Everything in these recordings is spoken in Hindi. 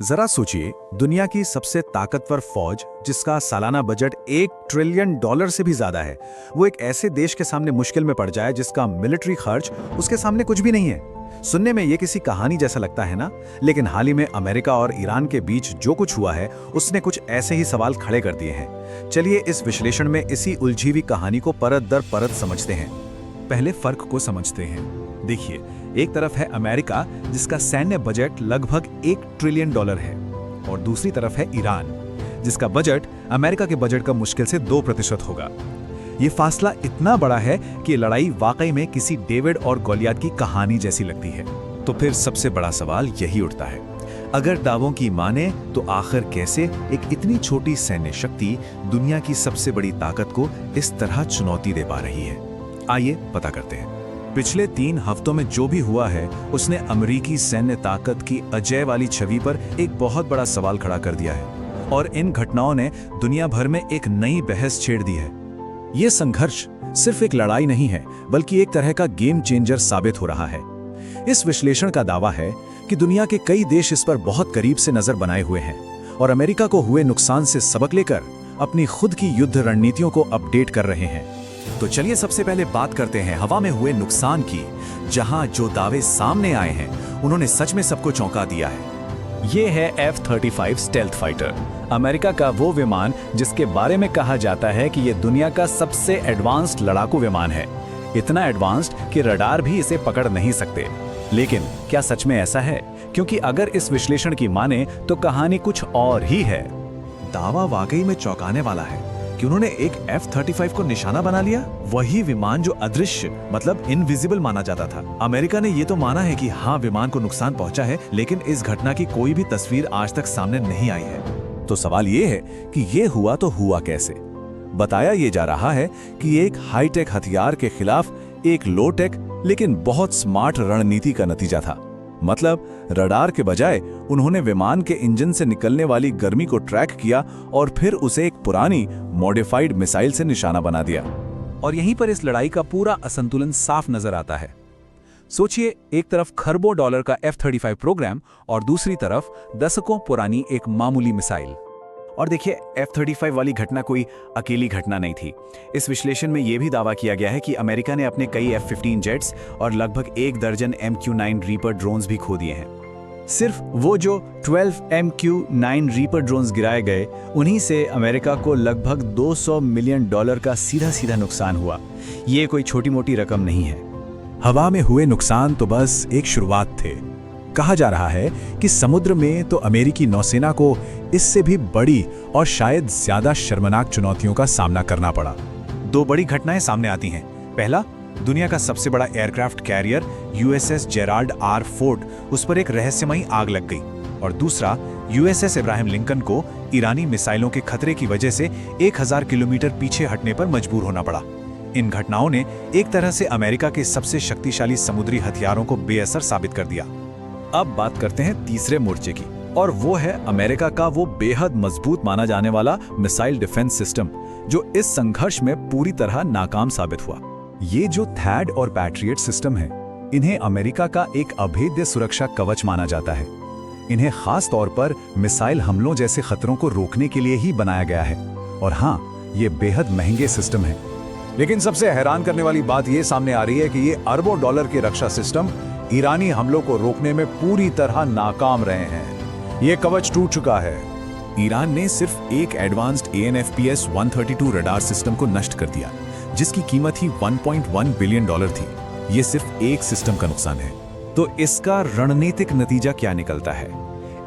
जरा सोचिए, दुनिया की सबसे ताकतवर फौज जिसका सालाना बजट $1 ट्रिलियन से भी ज्यादा है, वो एक ऐसे देश के सामने मुश्किल में पड़ जाए जिसका मिलिट्री खर्च उसके सामने कुछ भी नहीं है। सुनने में ये किसी कहानी जैसा लगता है ना, लेकिन हाल ही में अमेरिका और ईरान के बीच जो कुछ हुआ है उसने कुछ ऐसे ही सवाल खड़े कर दिए हैं। चलिए इस विश्लेषण में इसी उलझी हुई कहानी को परत दर परत समझते हैं। पहले फर्क को समझते हैं। देखिए, एक तरफ है अमेरिका जिसका सैन्य बजट लगभग $1 ट्रिलियन है, और दूसरी तरफ है ईरान जिसका बजट अमेरिका के बजट का मुश्किल से 2% होगा। ये फासला इतना बड़ा है कि लड़ाई वाकई में किसी डेविड और गोलियत की कहानी जैसी लगती है। तो फिर सबसे बड़ा सवाल यही उठता है, अगर दावों की माने तो आखिर कैसे एक इतनी छोटी सैन्य शक्ति दुनिया की सबसे बड़ी ताकत को इस तरह चुनौती दे पा रही है? आइए पता करते हैं। पिछले 3 हफ्तों में जो भी हुआ है उसने अमेरिकी सैन्य ताकत की अजय वाली छवि पर एक बहुत बड़ा सवाल खड़ा कर दिया है, और इन घटनाओं ने दुनिया भर में एक नई बहस छेड़ दी है। ये संघर्ष सिर्फ एक लड़ाई नहीं है, बल्कि एक तरह का गेम चेंजर साबित हो रहा है। इस विश्लेषण का दावा है कि दुनिया के कई देश इस पर बहुत करीब से नजर बनाए हुए हैं और अमेरिका को हुए नुकसान से सबक लेकर अपनी खुद की युद्ध रणनीतियों को अपडेट कर रहे हैं। तो चलिए सबसे पहले बात करते हैं हवा में हुए नुकसान की, जहां जो दावे सामने आए हैं उन्होंने सच में सबको चौंका दिया है। ये है F-35 स्टेल्थ फाइटर, अमेरिका का वो विमान जिसके बारे में कहा जाता है कि ये दुनिया का सबसे एडवांस्ड लड़ाकू विमान है। इतना एडवांस्ड कि रडार भी इसे पकड़ नहीं सकते। लेकिन क्या सच में ऐसा है? क्योंकि अगर इस विश्लेषण की माने तो कहानी कुछ और ही है। दावा वाकई में चौंकाने वाला है कि उन्होंने एक F-35 को निशाना बना लिया, वही विमान जो अदृश्य मतलब इनविजिबल माना जाता था। अमेरिका ने ये तो माना है कि हाँ, विमान को नुकसान पहुंचा है, लेकिन इस घटना की कोई भी तस्वीर आज तक सामने नहीं आई है। तो सवाल ये है कि ये हुआ तो हुआ कैसे? बताया ये जा रहा है कि एक हाईटेक हथियार के खिलाफ एक लो टेक लेकिन बहुत स्मार्ट रणनीति का नतीजा था। मतलब रडार के बजाय उन्होंने विमान के इंजन से निकलने वाली गर्मी को ट्रैक किया और फिर उसे एक पुरानी मॉडिफाइड मिसाइल से निशाना बना दिया। और यहीं पर इस लड़ाई का पूरा असंतुलन साफ नजर आता है। सोचिए, एक तरफ खरबों डॉलर का F-35 प्रोग्राम और दूसरी तरफ दशकों पुरानी एक मामूली मिसाइल। और देखिए, F-35 वाली घटना कोई अकेली घटना नहीं थी। इस विश्लेषण में यह भी दावा किया गया है कि अमेरिका ने अपने कई F-15 जेट्स और लगभग 1 दर्जन MQ-9 रीपर ड्रोन्स भी खो दिए हैं। सिर्फ वो जो 12 MQ-9 रीपर ड्रोन्स गिराए गए, उन्हीं से अमेरिका को लगभग $200 मिलियन का सीधा सीधा नुकसान हुआ। ये कोई छोटी मोटी रकम नहीं है। हवा में हुए नुकसान तो बस एक शुरुआत थे। कहा जा रहा है कि समुद्र में तो अमेरिकी नौसेना को इससे भी बड़ी और शायद ज्यादा शर्मनाक चुनौतियों का सामना करना पड़ा। 2 बड़ी घटनाएं सामने आती हैं। पहला, दुनिया का सबसे बड़ा aircraft carrier USS Gerald R Ford, उस पर एक रहस्यमयी आग लग गई। और दूसरा, USS इब्राहिम लिंकन को ईरानी मिसाइलों के खतरे की वजह से 1000 किलोमीटर पीछे हटने पर मजबूर होना पड़ा। इन घटनाओं ने एक तरह से अमेरिका के सबसे शक्तिशाली समुद्री हथियारों को बेअसर साबित कर दिया। अब बात करते हैं तीसरे मोर्चे की, और वो है अमेरिका का वो बेहद मजबूत माना जाने वाला मिसाइल डिफेंस सिस्टम, जो इस संघर्ष में पूरी तरह नाकाम साबित हुआ। ये जो थैड और पैट्रियट सिस्टम है, इन्हें अमेरिका का एक अभेद्य सुरक्षा कवच माना जाता है। इन्हें खास तौर पर मिसाइल हमलों जैसे खतरों को रोकने के लिए ही बनाया गया है। और हाँ, ये बेहद महंगे सिस्टम है। लेकिन सबसे हैरान करने वाली बात ये सामने आ रही है कि ये अरबों डॉलर के रक्षा सिस्टम ईरानी हमलों को रोकने में पूरी तरह नाकाम रहे हैं। ये कवच टूट चुका है। ईरान ने सिर्फ एक एडवांस्ड AN/FPS 132 रडार सिस्टम को नष्ट कर दिया, जिसकी कीमत ही $1.1 बिलियन थी। ये सिर्फ एक सिस्टम का नुकसान है। तो इसका रणनीतिक नतीजा क्या निकलता है?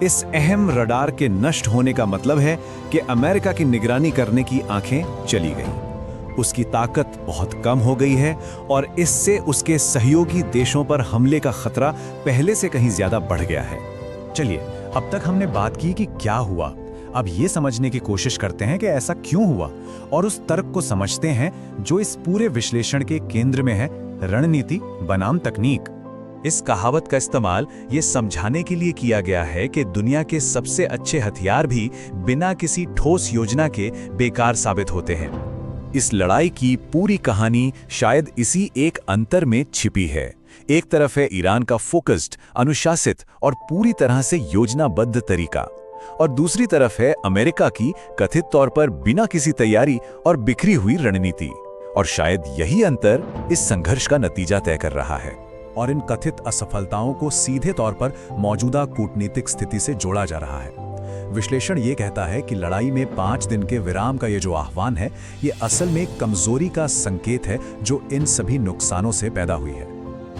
इस अहम रडार के नष्ट होने का मतलब है कि अमेरिका की निगरानी करने की आंखें चली गई। उसकी ताकत बहुत कम हो गई है और इससे उसके सहयोगी देशों पर हमले का खतरा पहले से कहीं ज्यादा बढ़ गया है। चलिए, अब तक हमने बात की कि क्या हुआ। अब ये समझने की कोशिश करते हैं कि ऐसा क्यों हुआ, और उस तर्क को समझते हैं जो इस पूरे विश्लेषण के केंद्र में है, रणनीति बनाम तकनीक। इस कहावत का इस्तेमाल ये समझाने के लिए किया गया है कि दुनिया के सबसे अच्छे हथियार भी बिना किसी ठोस योजना के बेकार साबित होते हैं। इस लड़ाई की पूरी कहानी शायद इसी एक अंतर में छिपी है। एक तरफ है ईरान का फोकस्ड, अनुशासित और पूरी तरह से योजनाबद्ध तरीका, और दूसरी तरफ है अमेरिका की कथित तौर पर बिना किसी तैयारी और बिखरी हुई रणनीति। और शायद यही अंतर इस संघर्ष का नतीजा तय कर रहा है। और इन कथित असफलताओं को सीधे तौर पर मौजूदा कूटनीतिक स्थिति से जोड़ा जा रहा है। विश्लेषण ये कहता है कि लड़ाई में 5 दिन के विराम का ये जो आह्वान है, ये असल में कमजोरी का संकेत है जो इन सभी नुकसानों से पैदा हुई है।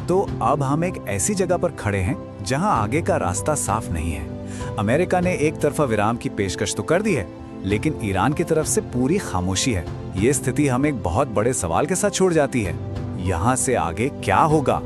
तो अब हम एक ऐसी जगह पर खड़े हैं जहां आगे का रास्ता साफ नहीं है। अमेरिका ने एक तरफा विराम की पेशकश तो कर दी है, लेकिन ईरान की तरफ से पूरी खामोशी है। ये स्थिति हमें एक बहुत बड़े सवाल के साथ छोड़ जाती है, यहाँ से आगे क्या होगा।